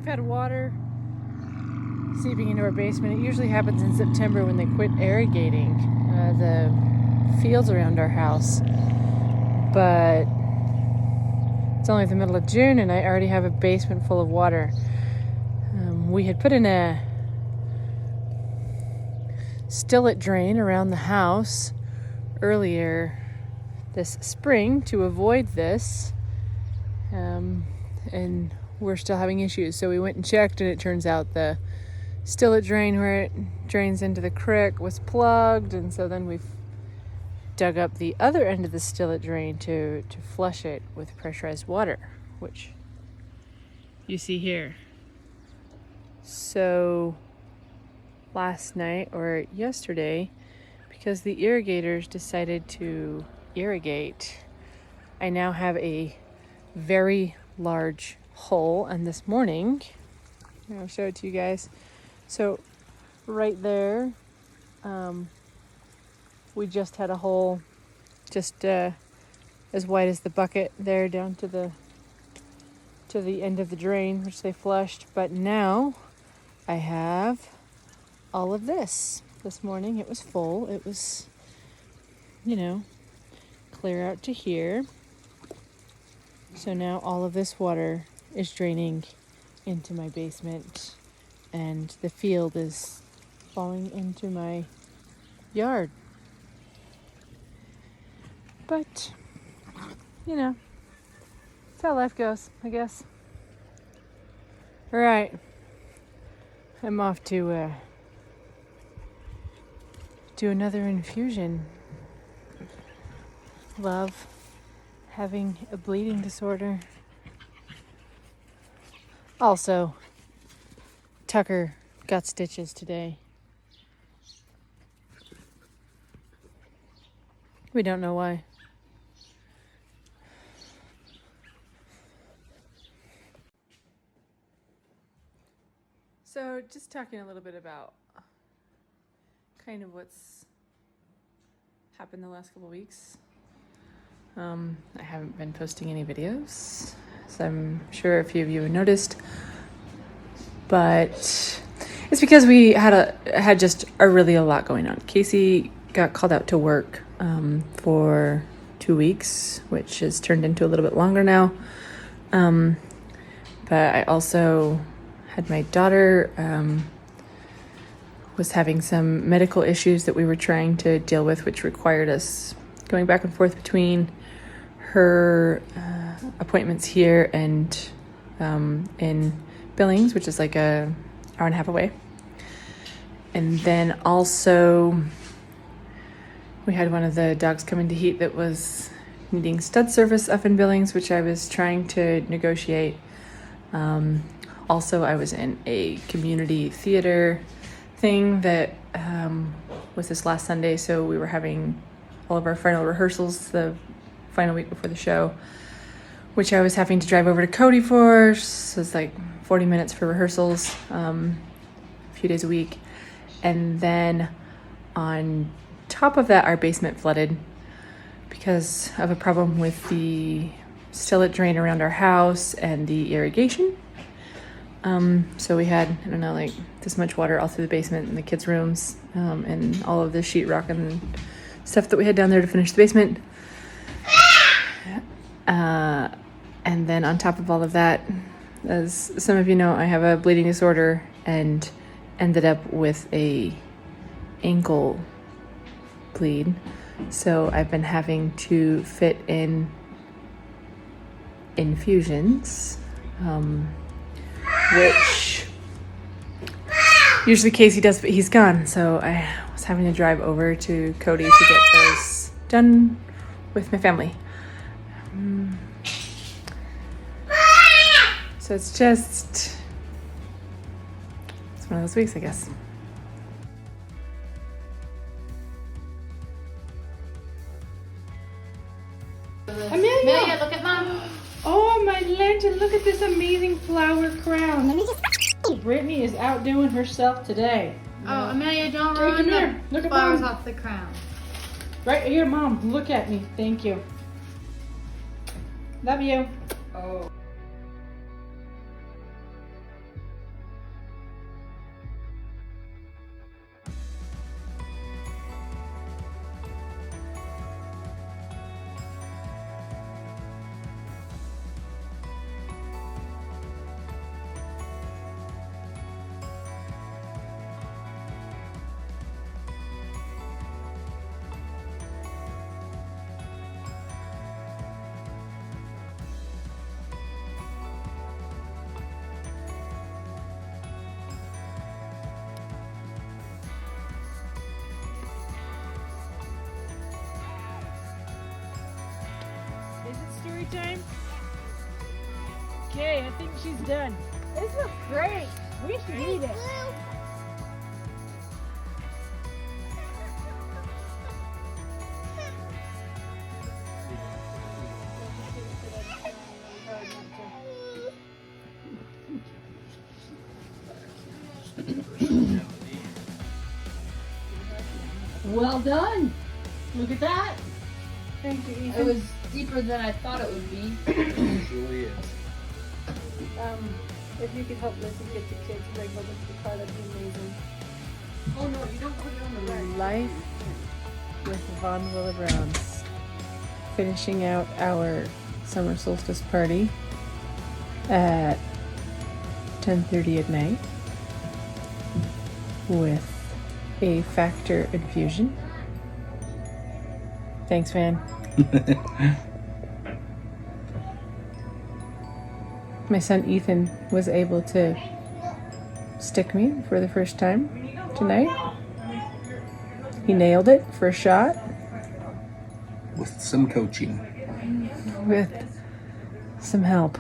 We've had water seeping into our basement. It usually happens in September when they quit irrigating the fields around our house. But it's only the middle of June and I already have a basement full of water. We had put in a stillet drain around the house earlier this spring to avoid this. And we're still having issues. So we went and checked, and it turns out the stillet drain where it drains into the creek was plugged, and so then we've dug up the other end of the stillet drain to flush it with pressurized water, which you see here. So last night or yesterday, because the irrigators decided to irrigate, I now have a very large hole, and this morning I'll show it to you guys. So right there, we just had a hole just as wide as the bucket there down to the end of the drain, which they flushed. But now I have all of this. This morning it was full. It was, clear out to here. So now all of this water is draining into my basement, and the field is falling into my yard. But, that's how life goes, I guess. All right. I'm off to do another infusion. Love having a bleeding disorder. Also, Tucker got stitches today. We don't know why. So just talking a little bit about kind of what's happened the last couple of weeks. I haven't been posting any videos, so I'm sure a few of you have noticed, but it's because we had just a lot going on. Casey got called out to work for 2 weeks, which has turned into a little bit longer now. But I also had my daughter was having some medical issues that we were trying to deal with, which required us going back and forth between her appointments here and in Billings, which is like an hour and a half away. And then also we had one of the dogs come into heat that was needing stud service up in Billings, which I was trying to negotiate. Also, I was in a community theater thing that was this last Sunday, so we were having all of our final rehearsals the final week before the show, which I was having to drive over to Cody for. So it's like 40 minutes for rehearsals, a few days a week. And then on top of that, our basement flooded because of a problem with the stillet drain around our house and the irrigation. So we had, like this much water all through the basement and the kids' rooms, and all of the sheetrock and stuff that we had down there to finish the basement. And then on top of all of that, as some of you know, I have a bleeding disorder and ended up with a ankle bleed. So I've been having to fit in infusions, which usually Casey does, but he's gone. So I was having to drive over to Cody to get those done with my family. So it's one of those weeks, I guess. Amelia, look at Mom. Oh, my lantern, look at this amazing flower crown. Brittany is outdoing herself today. Oh, Amelia, don't ruin the flowers off the crown. Right here, Mom, look at me. Thank you. Love you. Oh. story time? Okay, I think she's done. This looks great. We should eat it. Well done. Look at that. Thank you, It Ethan. was deeper than I thought it would be. It really is. If you could help Lizzie get the kids and bring them to the car, that'd be amazing. Oh no, you don't put it on the right. Life with Von Willa Browns. Finishing out our summer solstice party at 10:30 at night with a factor infusion. Thanks, Van. My son Ethan was able to stick me for the first time tonight. He nailed it for a shot With some coaching. with some help.